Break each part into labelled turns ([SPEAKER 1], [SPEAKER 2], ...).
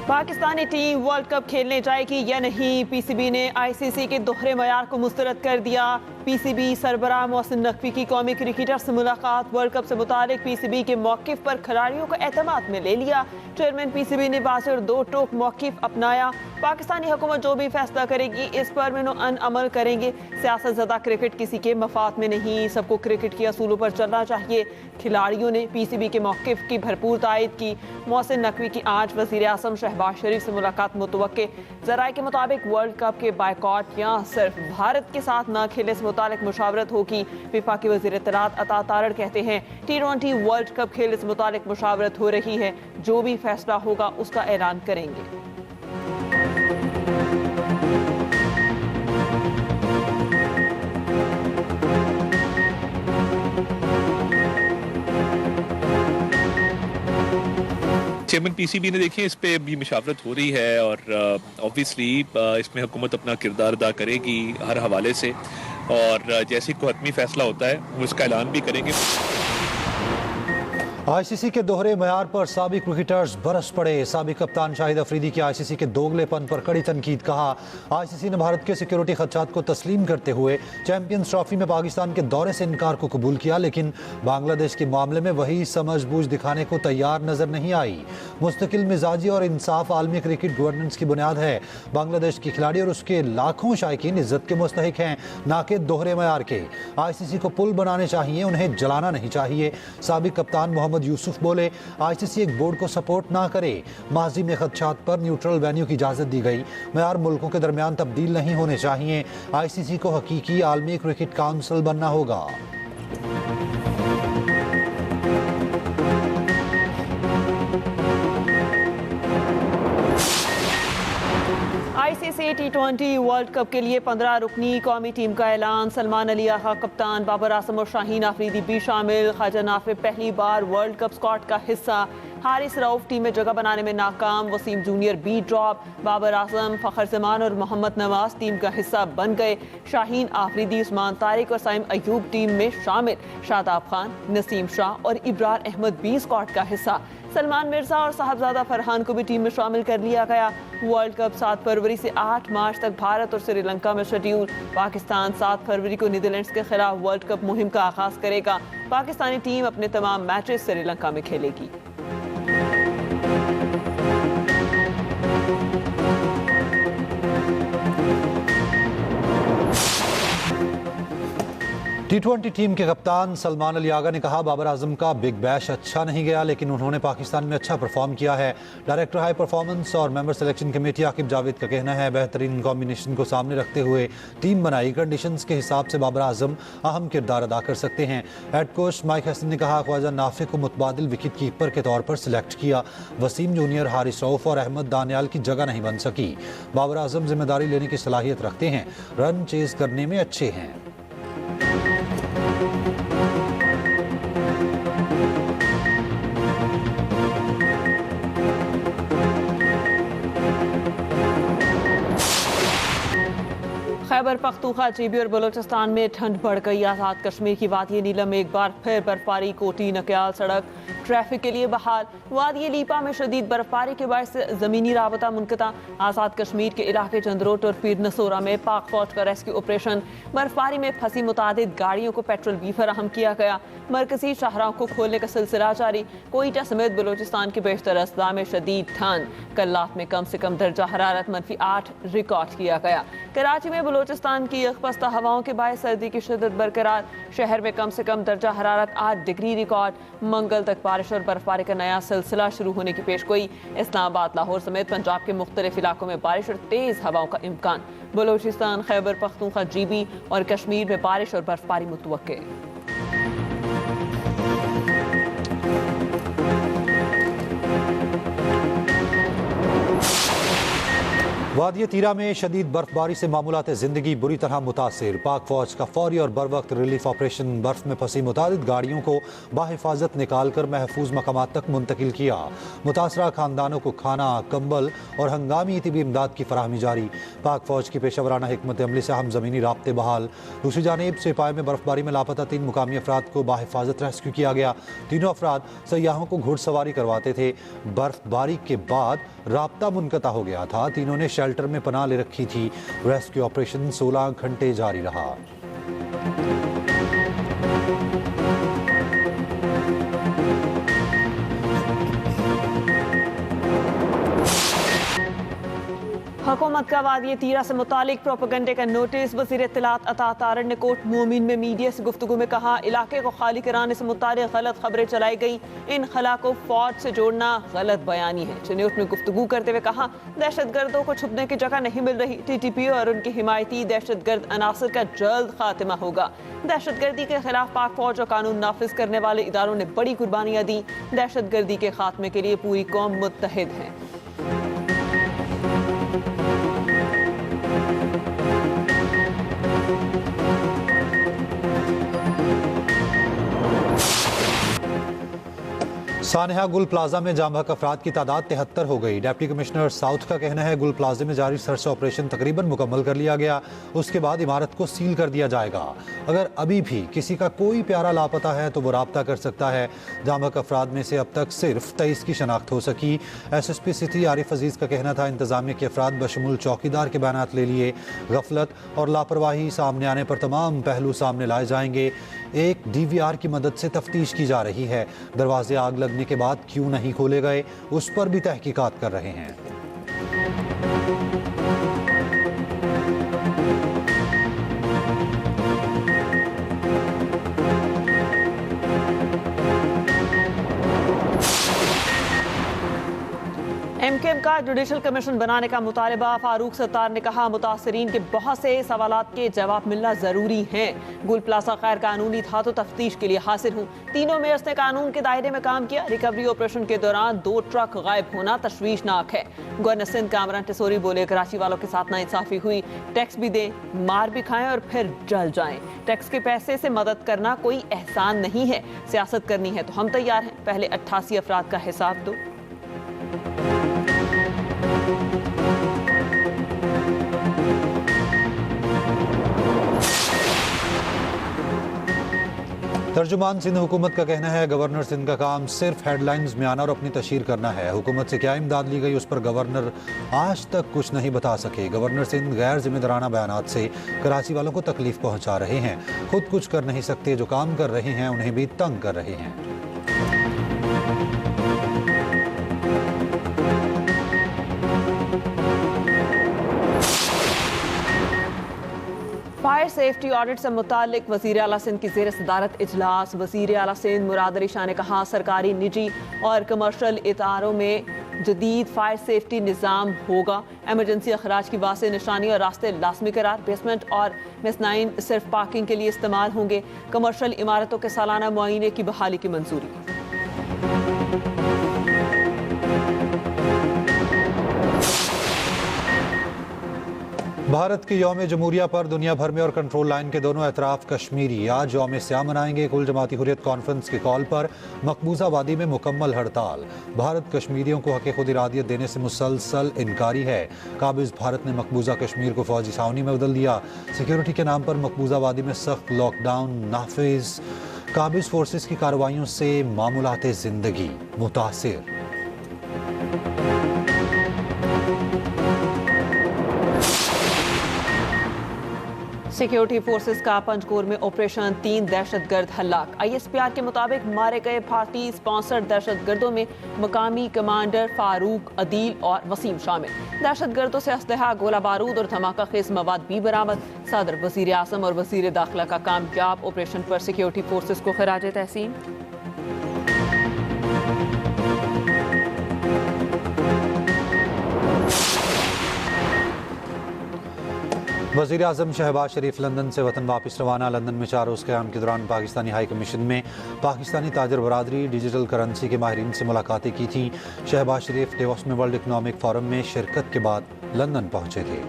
[SPEAKER 1] Pakistani team world cup खेलने जाएगी या नहीं? पीसीबी ने आईसीसी के दोहरे मयार को मुस्तरद कर दिया। पीसीबी सरबराह मोहसिन नकवी की कौमी क्रिकेटर से मुलाकात। वर्ल्ड कप से मुतालिक पीसीबी के मौक़िफ़ पर खिलाड़ियों को एतमाद में ले लिया। चेयरमैन पीसीबी ने बाज़िर दो टोक मौक़िफ़ अपनाया। पाकिस्तानी हुकूमत जो भी फैसला करेगी इस पर मिनो-अन अमल करेंगे। सियासत ज़दा क्रिकेट किसी के मफाद में नहीं, सबको क्रिकेट के असूलों पर चलना चाहिए। खिलाड़ियों ने पीसीबी के मौक़िफ़ की भरपूर तायद की। मोहसिन नकवी की आज वज़ीर आज़म शहबाज शरीफ से मुलाकात मुतवक्के। ज़राए के मुताबिक वर्ल्ड कप के बायकॉट या सिर्फ भारत के साथ न खेलने से मुतालिक मुशावरत होगी। विफाक के वज़ीर इत्तलात अता तारड़ कहते हैं T20 वर्ल्ड कप खेलने से मुतालिक मुशावरत हो रही है, जो भी फैसला होगा उसका ऐलान करेंगे।
[SPEAKER 2] चेयरमैन पीसीबी ने देखिए इस पे भी मुशावरत हो रही है और ऑब्वियसली इसमें हुकूमत अपना किरदार अदा करेगी हर हवाले से, और जैसे कोई हतमी फैसला होता है वो इसका ऐलान भी करेंगे।
[SPEAKER 3] आईसीसी के दोहरे मयार पर साबिक क्रिकेटर्स बरस पड़े। साबिक कप्तान शाहिद अफरीदी की आईसीसी के दोगलेपन पर कड़ी तनकीद। कहा आईसीसी ने भारत के सिक्योरिटी खदशात को तस्लीम करते हुए चैंपियंस ट्रॉफी में पाकिस्तान के दौरे से इनकार को कबूल किया, लेकिन बांग्लादेश के मामले में वही समझबूझ दिखाने को तैयार नजर नहीं आई। मुस्तकिल मिजाजी और इंसाफ आलमी क्रिकेट गवर्नेंस की बुनियाद है। बांग्लादेश के खिलाड़ी और उसके लाखों शायकीन इज्जत के मुस्तहिक हैं, ना कि दोहरे मयार के। आईसीसी को पुल बनाने चाहिए, उन्हें जलाना नहीं चाहिए। साबिक कप्तान मोहम्मद यूसुफ बोले आईसीसी एक बोर्ड को सपोर्ट ना करे। माजी में खदशात पर न्यूट्रल वेन्यू की इजाजत दी गई। मयार मुल्कों के दरमियान तब्दील नहीं होने चाहिए। आईसीसी को हकीकी आलमी क्रिकेट काउंसिल बनना होगा।
[SPEAKER 1] आईसीसी T20 वर्ल्ड कप के लिए 15 रुकनी कौमी टीम का ऐलान। सलमान अली आगा कप्तान, बाबर आजम और शाहीन आफरीदी भी शामिल। ख्वाजा नाफिर पहली बार वर्ल्ड कप स्क्वाड का हिस्सा। हारिस रऊफ टीम में जगह बनाने में नाकाम। वसीम जूनियर बी ड्रॉप। बाबर आजम, फखर जमान और मोहम्मद नवाज टीम का हिस्सा बन गए। शाहीन आफरीदी, उस्मान तारिक और साइम अयूब टीम में शामिल। शादाब खान, नसीम शाह और इब्रार अहमद भी स्क्वाड का हिस्सा। सलमान मिर्जा और साहबजादा फरहान को भी टीम में शामिल कर लिया गया। वर्ल्ड कप 7 फरवरी से 8 मार्च तक भारत और श्रीलंका में शेड्यूल। पाकिस्तान 7 फरवरी को नीदरलैंड्स के खिलाफ वर्ल्ड कप मुहिम का आगाज करेगा। पाकिस्तानी टीम अपने तमाम मैचेस श्रीलंका में खेलेगी।
[SPEAKER 3] T20 टीम के कप्तान सलमान अली आगा ने कहा बाबर आजम का बिग बैश अच्छा नहीं गया, लेकिन उन्होंने पाकिस्तान में अच्छा परफॉर्म किया है। डायरेक्टर हाई परफॉर्मेंस और member selection committee Aqib Javed का कहना है बेहतरीन कॉम्बिनेशन को सामने रखते हुए टीम बनाई। कंडीशंस के हिसाब से बाबर आजम अहम किरदार अदा कर सकते हैं। हेड कोच माइक हसन ने कहा ख्वाजा नाफे को मुतबादिल विकेट कीपर के तौर पर सिलेक्ट किया। वसीम जूनियर, हारिस रऊफ और अहमद दानियाल की जगह नहीं बन सकी। बाबर आजम जिम्मेदारी लेने की सलाहियत रखते हैं, रन चेज करने में अच्छे हैं।
[SPEAKER 1] खैबर पख्तूनख्वा, जेबी और बलोचिस्तान में ठंड बढ़ गई। आज़ाद कश्मीर की वादी नीलम में एक बार फिर बर्फबारी। कोटी नकयाल सड़क ट्रैफिक के लिए बहाल। वादी लीपा में शदीद बर्फबारी के बायस ज़मीनी राबता मुनक़ता। आज़ाद कश्मीर के इलाके चंद्रोट और पीर नसोरा में पाक फौज का रेस्क्यू ऑपरेशन। बर्फबारी में फंसी मुतादिद गाड़ियों को पेट्रोल भी फराहम किया गया। मरकजी शाहराहों को खोलने का सिलसिला जारी। कोयटा समेत बलोचिस्तान के बेशतर अजला में शदीद ठंड। कल्लात में कम से कम दर्जा हरारत -8 रिकॉर्ड किया गया। कराची में बलोचिस्तान की यकपस्ता हवाओं के बायस सर्दी की शिद्दत बरकरार। शहर में कम से कम दर्जा हरारत 8 डिग्री रिकॉर्ड। मंगल तक बारिश और बर्फबारी का नया सिलसिला शुरू होने की पेशगोई। इस्लामाबाद, लाहौर समेत पंजाब के मुख्तलिफ इलाकों में बारिश और तेज हवाओं का इम्कान। बलोचिस्तान, खैबर पख्तूनख्वा, जीबी और कश्मीर में बारिश और बर्फबारी मुतवक्के।
[SPEAKER 3] वादिय तीरा में शदीद बर्फबारी से मामूलात ज़िंदगी बुरी तरह मुतासिर। पाक फौज का फौरी और बर वक्त रिलीफ ऑपरेशन बर्फ में फंसी मुतादिद गाड़ियों को बाहिफाजत निकाल कर महफूज मकामात तक मुंतकिल किया। मुतासरा खानदानों को खाना, कंबल और हंगामी तिबी इमदाद की फराहमी जारी। पाक फौज की पेशावराना हिकमत अमली से हम ज़मीनी राब्ते बहाल। दूसरी जानिब सेपाई में बर्फबारी में लापता 3 मुकामी अफराद को बाहिफाजत रेस्क्यू किया गया। तीनों अफराद सयाहों को घुड़सवारी करवाते थे। बर्फबारी के बाद राब्ता मुनक़ता हो गया था। तीनों ने शेल्टर में पनाह ले रखी थी। रेस्क्यू ऑपरेशन 16 घंटे जारी रहा।
[SPEAKER 1] हुकूमत का वादिय तीरा से मुतालिक प्रोपेगेंडे का नोटिस। वज़ीर इत्तलात अता तारड़ ने कोट मोमिन में मीडिया से गुफ्तगू में कहा, इलाके को खाली कराने से मुतालिक गलत खबरें चलाई गई। इन खला को फौज से जोड़ना गलत बयानी है। चिन्यूट में गुफ्तगू करते हुए कहा, दहशत गर्दों को छुपने की जगह नहीं मिल रही। TTP और उनकी हिमायती दहशत गर्द अनासर का जल्द खात्मा होगा। दहशत गर्दी के खिलाफ पाक फौज और कानून नाफिज करने वाले इदारों ने बड़ी कुर्बानियां दी। दहशत गर्दी के खात्मे के लिए पूरी कौम मुत्तहिद है।
[SPEAKER 3] सानेहा गुल प्लाजा में जाम बहक अफराद की तादाद 73 हो गई। डिप्टी कमिश्नर साउथ का कहना है गुल प्लाजे में जारी सर्च ऑपरेशन तकरीबन मुकम्मल कर लिया गया। उसके बाद इमारत को सील कर दिया जाएगा। अगर अभी भी किसी का कोई प्यारा लापता है तो वो राब्ता कर सकता है। जाम बहक अफराद में से अब तक सिर्फ 23 की शनाख्त हो सकी। SSP सिटी आरिफ अजीज का कहना था इंतजामिया के अफराद बशमूल चौकीदार के बयानात ले लिए। गफलत और लापरवाही सामने आने पर तमाम पहलू सामने लाए जाएंगे। एक DVR की मदद से तफ्तीश की जा रही है। दरवाजे आग लगने के बाद क्यों नहीं खोले गए, उस पर भी तहकीकात कर रहे हैं।
[SPEAKER 1] MKM का जुडिशल कमीशन बनाने का मुतालबा। फारूक सत्तार ने कहा, मुतासरीन के बहुत से सवालात के जवाब मिलना जरूरी है। गुल प्लाजा गैर कानूनी था तो तफ्तीश के लिए हासिल हूँ। तीनों मेयर्स ने कानून के दायरे में काम किया। रिकवरी ऑपरेशन के दौरान 2 ट्रक गायब होना तशवीशनाक है। गवर्नर सिंध कामरान टिसोरी बोले, कराची वालों के साथ नाइंसाफी हुई। टैक्स भी दें, मार भी खाएं और फिर जल जाएं। टैक्स के पैसे से मदद करना कोई एहसान नहीं है। सियासत करनी है तो हम तैयार हैं। पहले 88 अफराद का हिसाब दो।
[SPEAKER 3] तर्जुमान सिंध हुकूमत का कहना है गवर्नर सिंध का काम सिर्फ हेडलाइंस में आना और अपनी तशहीर करना है। हुकूमत से क्या इमदाद ली गई उस पर गवर्नर आज तक कुछ नहीं बता सके। गवर्नर सिंध गैर जिम्मेदाराना बयानात से कराची वालों को तकलीफ पहुंचा रहे हैं। खुद कुछ कर नहीं सकते, जो काम कर रहे हैं उन्हें भी तंग कर रहे हैं।
[SPEAKER 1] फायर सेफ्टी ऑडिट से मुतालिक वज़ीर आला सिंध की ज़ेर सदारत इजलास। वज़ीर आला सिंध मुराद अली शाह ने कहा, सरकारी, निजी और कमर्शल इदारों में जदीद फायर सेफ्टी निज़ाम होगा। एमरजेंसी अखराज की वाज़ेह निशानी और रास्ते लाजमी करार। बेसमेंट और मेज़नाइन सिर्फ पार्किंग के लिए इस्तेमाल होंगे। कमर्शल इमारतों के सालाना मुआयने की बहाली की मंजूरी।
[SPEAKER 3] भारत के यौम जमहूरिया पर दुनिया भर में और कंट्रोल लाइन के दोनों एतराफ कश्मीरी आज यौम स्याह मनाएंगे। कुल जमाती हुर्रियत कॉन्फ्रेंस के कॉल पर मकबूजा वादी में मुकम्मल हड़ताल। भारत कश्मीरियों को हक़ खुद इरादियत देने से मुसलसल इनकारी है। काबिज भारत ने मकबूजा कश्मीर को फौजी छावनी में बदल दिया। सिक्योरिटी के नाम पर मकबूजा वादी में सख्त लॉकडाउन नाफिज। काबिज फोर्सेस की कार्रवाइयों से मामूलात ज़िंदगी मुतासिर।
[SPEAKER 1] सिक्योरिटी फोर्सेस का पंजकोर में ऑपरेशन, 3 दहशतगर्द हलाक। ISPR के मुताबिक मारे गए भारतीय स्पॉन्सर्ड दहशतगर्दों में मकामी कमांडर फारूक, अदील और वसीम शामिल। दहशतगर्दों से असलहा, गोला बारूद और धमाका खेज मवाद भी बरामद। सदर, वजीर आजम और वजीर दाखिला का कामयाब ऑपरेशन पर सिक्योरिटी फोर्सेस को खराज तहसीन।
[SPEAKER 3] वज़ीर आज़म शहबाज शरीफ लंदन से वतन वापस रवाना। लंदन में 4 रोज़ क़याम के दौरान पाकिस्तानी हाई कमीशन में पाकिस्तानी ताजर बरादरी डिजिटल करेंसी के माहिरीन से मुलाकातें की थी। शहबाज शरीफ डेवोस में वर्ल्ड इकनॉमिक फोरम में शिरकत के बाद लंदन पहुँचे थे।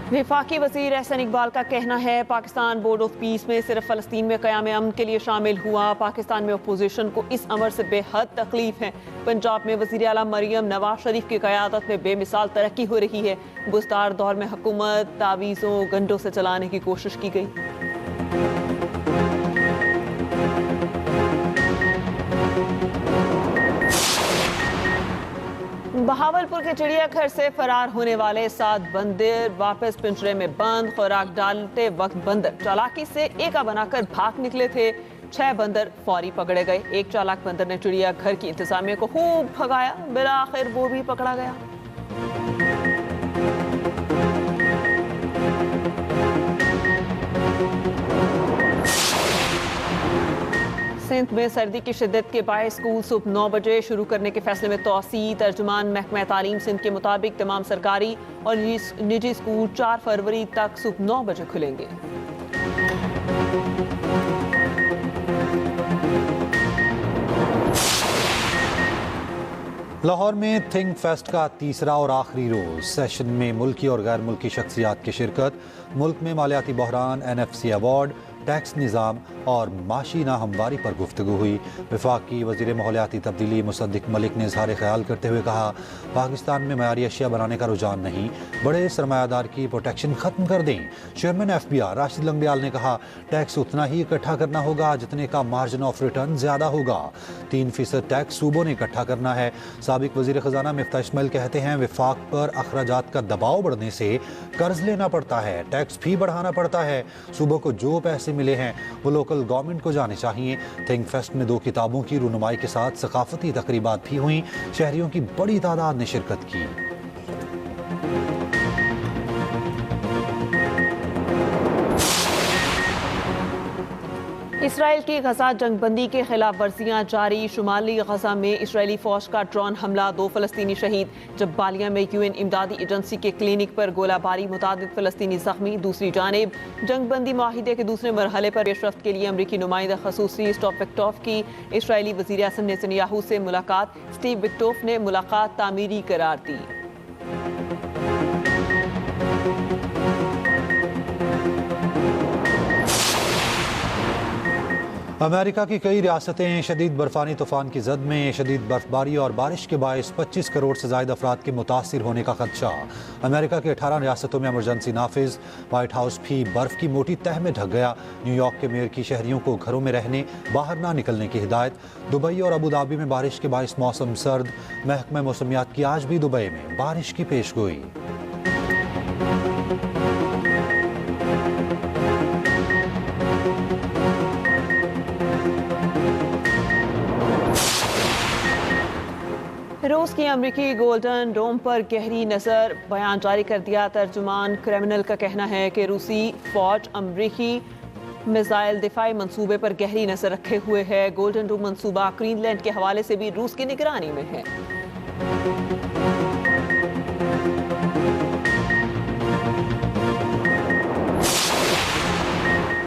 [SPEAKER 1] वफाकी वज़ीर एहसन इकबाल का कहना है पाकिस्तान बोर्ड ऑफ पीस में सिर्फ फ़लस्तीन में क़याम अमन के लिए शामिल हुआ। पाकिस्तान में अपोजिशन को इस अमर से बेहद तकलीफ है। पंजाब में वज़ीर आला मरियम नवाज शरीफ की क़यादत में बेमिसाल तरक्की हो रही है। गुज़श्ता दौर में हुकूमत तावीज़ों गंडों से चलाने की कोशिश की गई। बहावलपुर के चिड़ियाघर से फरार होने वाले 7 बंदर वापस पिंजरे में बंद। खुराक डालते वक्त बंदर चालाकी से एका बनाकर भाग निकले थे। 6 बंदर फौरी पकड़े गए। एक चालाक बंदर ने चिड़ियाघर की इंतजामिया को खूब भगाया। बिलाखिर वो भी पकड़ा गया। सिंध में सर्दी की शिद्दत के बायस स्कूल सुबह 9 बजे शुरू करने के फैसले में तोसी। तर्जुमान महकमा तालीम सिंध के मुताबिक तमाम सरकारी और निजी स्कूल 4 फरवरी तक सुबह 9 बजे खुलेंगे।
[SPEAKER 3] लाहौर में थिंक फेस्ट का तीसरा और आखिरी रोज सेशन में मुल्की और गैर मुल्की शख्सियात की शिरकत। मुल्क में मालियाती बहरान, NFC अवार्ड, टैक्स निज़ाम और माशी नाहमवारी पर गुफ्तगू हुई। वफाकी वज़ीर माहौलियाती तब्दीली मुसद्दिक मलिक ने इज़हार ख्याल करते हुए कहा पाकिस्तान में मयारी अशिया बनाने का रुझान नहीं, बड़े सरमायादार की प्रोटेक्शन ख़त्म कर दें। चेयरमैन FBR राशिद लंगड़ियाल ने कहा टैक्स उतना ही इकट्ठा करना होगा जितने का मार्जिन ऑफ रिटर्न ज़्यादा होगा। 3% टैक्स सूबों ने इकट्ठा करना है। साबिक वज़ीर ख़जाना मिफ्ताह इस्माइल कहते हैं वफाक पर अखराजात का दबाव बढ़ने से कर्ज लेना पड़ता है, टैक्स भी बढ़ाना पड़ता है। सूबों को जो पैसे मिले हैं वो लोकल गवर्नमेंट को जाने चाहिए। थिंक फेस्ट में 2 किताबों की रुनुमाई के साथ सकाफती तकरीबात भी हुई। शहरियों की बड़ी तादाद ने शिरकत की।
[SPEAKER 1] इसराइल की गजा जंगबंदी के खिलाफ वर्जियां जारी। शुमाली गजा में इसराइली फौज का ड्रोन हमला, 2 फ़लस्तीनी शहीद। जब्बालिया में UN इमदादी एजेंसी के क्लिनिक पर गोलाबारी, मुतादिद फ़लस्तीनी जख्मी। दूसरी जानिब जंगबंदी माहिदे के दूसरे मरहले पर पेशरफ्त के लिए अमरीकी नुमाइंदा खसूसी स्टीव विट्कोफ की इसराइली वज़ीर आज़म नेतन्याहू से मुलाकात। स्टीव विट्कोफ ने मुलाकात तामीरी करार दी।
[SPEAKER 3] अमेरिका की कई रियासतें शदीद बर्फानी तूफान की जद में। शदीद बर्फबारी और बारिश के बायस 25 करोड़ से ज़ायद अफराद के मुतासिर होने का खदशा। अमेरिका के 18 रियासतों में इमरजेंसी नाफिज। वाइट हाउस भी बर्फ की मोटी तह में ढक गया। न्यूयॉर्क के मेयर की शहरियों को घरों में रहने, बाहर ना निकलने की हिदायत। दुबई और अबू धाबी में बारिश के बायस मौसम सर्द। महकमा मौसमियात की आज भी दुबई में बारिश की पेशगोई।
[SPEAKER 1] रूस की अमरीकी गोल्डन डोम पर गहरी नज़र, बयान जारी कर दिया। तर्जुमान क्रिमिनल का कहना है कि रूसी फौज अमरीकी मिसाइल दिफाई मंसूबे पर गहरी नज़र रखे हुए है। गोल्डन डोम मंसूबा ग्रीनलैंड के हवाले से भी रूस की निगरानी में है।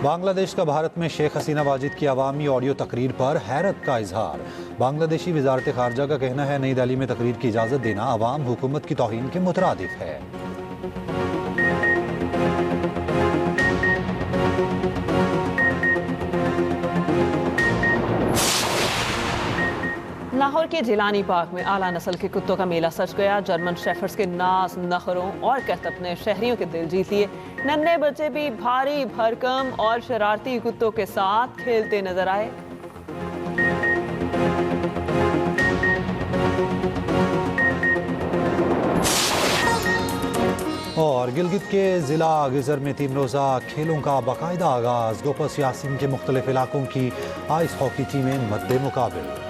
[SPEAKER 3] बांग्लादेश का भारत में शेख हसीना वाजिद की अवामी ऑडियो तकरीर पर हैरत का इजहार। बांग्लादेशी वजारत खारजा का कहना है नई दिल्ली में तकरीर की इजाज़त देना अवाम हुकूमत की तौहीन के मुतरादिफ है।
[SPEAKER 1] लाहौर के जिलानी पार्क में आला नस्ल के कुत्तों का मेला सज गया। जर्मन शेफर्ड्स के नाज, नखरों और कहतब ने शहरियों के दिल जीत लिए। नन्हे बच्चे भी भारी भरकम और शरारती कुत्तों के साथ खेलते नजर आए।
[SPEAKER 3] और गिलगित के जिला गिजर में 3 रोज़ा खेलों का बाकायदा आगाज। गोपस यासीन के मुख्तलिफ इलाकों की आइस हॉकी टीमें मद्दे मुकाबिल।